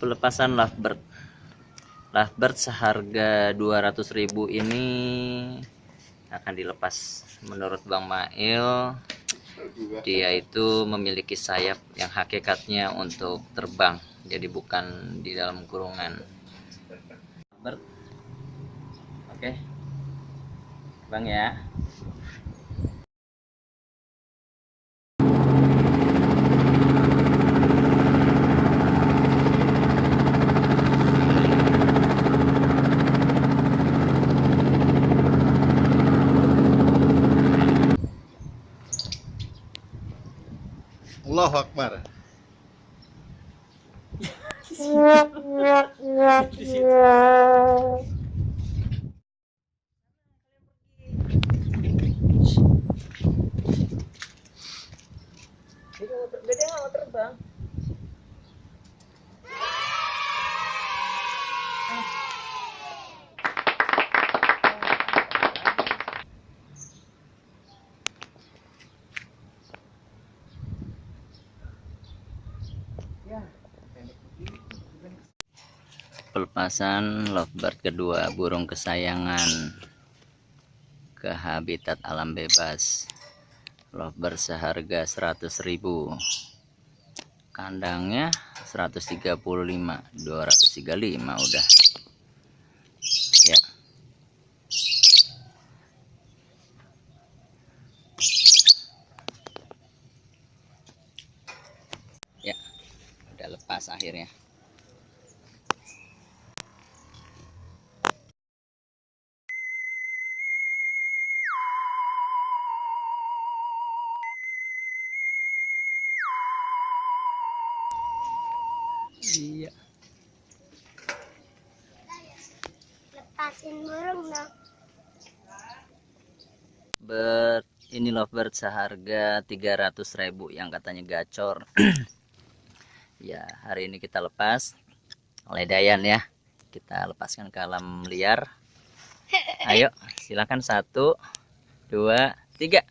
Pelepasan lovebird. Lovebird seharga 200.000 ini akan dilepas. Menurut Bang Mail, dia itu memiliki sayap yang hakikatnya untuk terbang, jadi bukan di dalam kurungan. Lovebird. Oke. Bang ya. Allahu Akbar. Dia nggak mau terbang. Pelepasan lovebird kedua, burung kesayangan ke habitat alam bebas. Lovebird seharga 100.000. Kandangnya 135, 235 udah. Ya. Ya. Udah lepas akhirnya. Iya. Lepasin burung dong. Ini lovebird seharga 300.000 yang katanya gacor. Ya, hari ini kita lepas oleh Dayan ya. Kita lepaskan ke alam liar. Ayo, silakan 1, 2, 3.